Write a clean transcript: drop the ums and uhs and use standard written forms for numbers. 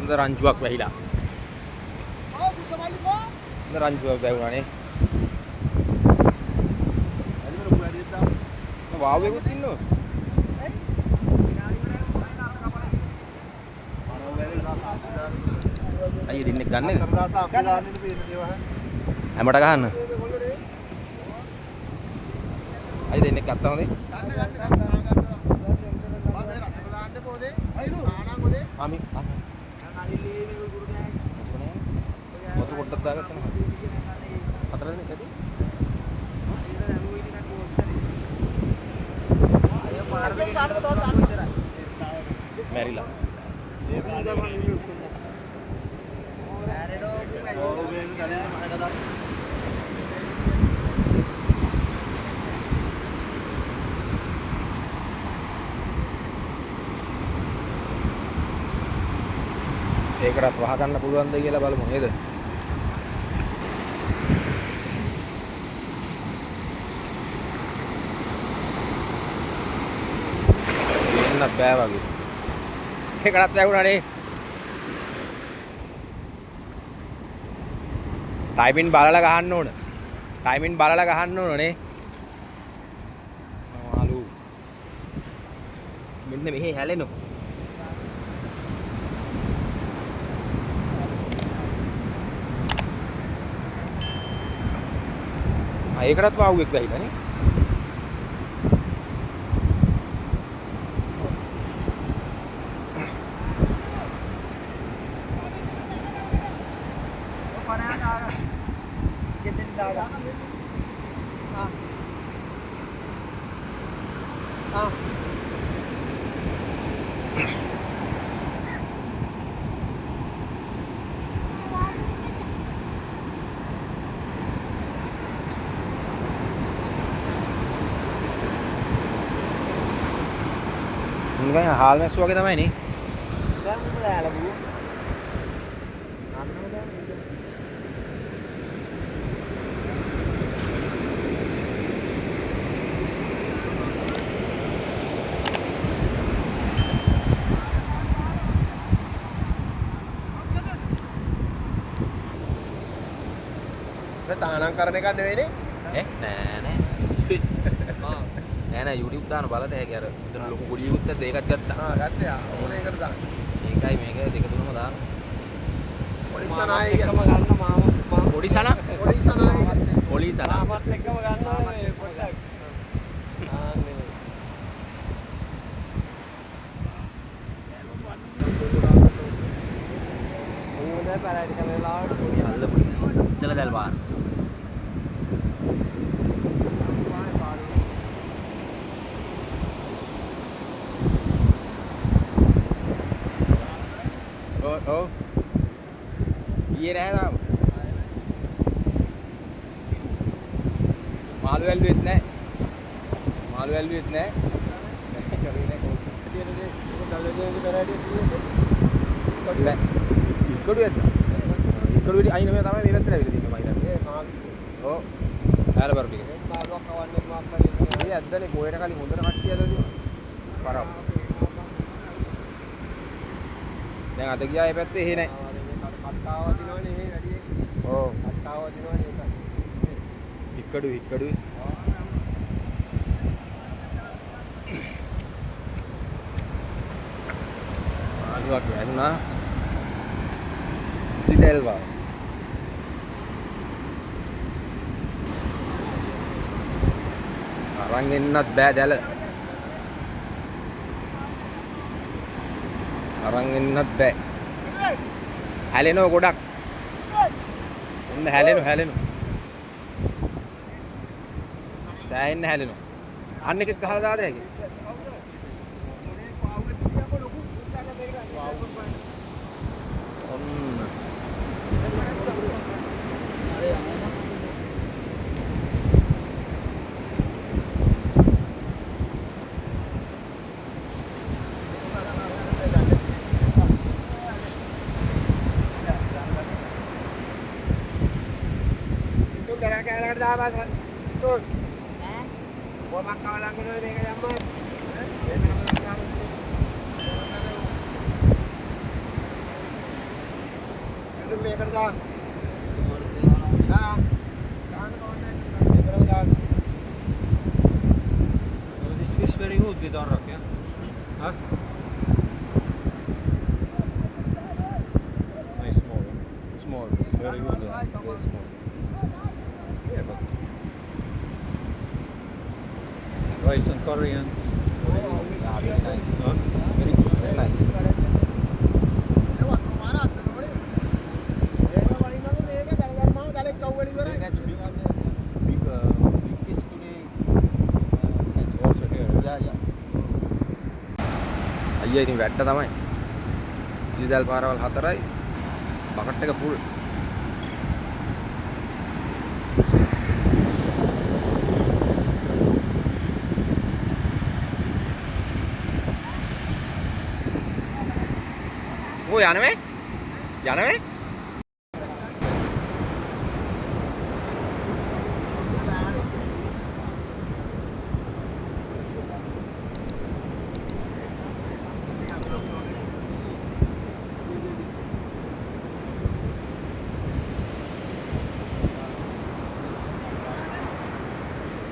හොඳ රංචුවක් වැහිලා. හොඳ රංචුවක් වැහුණානේ. වාව්වෙකුත් ඉන්නෝ. අයියේ දින්නෙක් ගන්නද? හැමට ගහන්න. අයියේ දෙන්නෙක් ගත්තා හොඳේ. ආමි මොකද පොඩ්ඩක් දාගත්තා නේද? හතර දෙනෙක් ඇති. මැරිලා. ඒකටත් වහ ගන්න පුළුවන්ද කියලා බලමු නේද? එන්නත් බෑ වගේ. ඒකටත් වැහුණානේ. ටයිමින් බලලා ගහන්න ඕන. ටයිමින් බලලා ගහන්න ඕන නේ. මාළු. මෙන්න මෙහි හැලෙනු. ඒකටත් වාව්වෙක් වැහිලා නේ. නිකන් හාල් මැස්සු වගේ තමයි නේ. දැන් මොකද ඇලබුව? අන්නෝ දැන් තානම් කරන එක නෙවෙයිනේ. නෑ නෑ. නෑ YouTube දාන බලත හැකි අර මෙතන ලොකු ගොඩියකුත් ඇද්ද ඒකත් ගත්තා. ගත්තා. ඕනේ ඒකට දාන්න. ඒකයි මේක දෙක තුනම දාන්න. පොලිසනායි එකම ගන්න මාම පොලිසනා? පොලිසනායි. පොලිසනා. මාමත් එක්කම ගන්නවා මේ පොඩ්ඩක්. ආන්නේ. ඕනේ පැලයි කමලාවට පොඩි හල්ල පොඩි. ඉස්සලා දැල් බාර. Oh, ये रहा था मालू एल भी इतने इकड़ आई नमें तामे मेरे तेरे दिन में माइना ओ यार बार भी मालू कवान में माफ कर ये अंदर एक गोएटा खाली मुंदर हट किया तो खराब දැන් අද ගියා ඒ පැත්තේ එහෙ නැහැ. කට්ටාව දිනවනේ එහෙ වැඩි එක. ඔව්. කට්ටාව දිනවනේ ඒක. ඉක්කඩු. ආලුවක් වැන්නා. සිදෙල්වා. අරන් එන්නත් බෑ දැල. අරන් එන්නත් බෑ. හැලෙනව ගොඩක්. ඔන්න හැලෙනව. සෑහෙන්න හැලෙනව. අන්න එකක් ගහලා දාද හැකි. ඔන්න. Kailangan dapat tuh. Gua bakal lang ko ni kaya mo. මේකට දාන්න. දාන්න ඕනේ. මේකට දාන්න. This fish very good with Arrak, yeah? Huh? Nice small, huh? Small. Very good. Very small. Yeah, but rice and curry and Yeah, very nice. huh? Very good. Very nice. They catch big fish today. Catch. Also here. Yeah, yeah. අයියා ඉතින් වැට්ට තමයි. ජීදල් පාරවල් 4යි. Bucket එක full. ඔය යනවේ? යනවේ?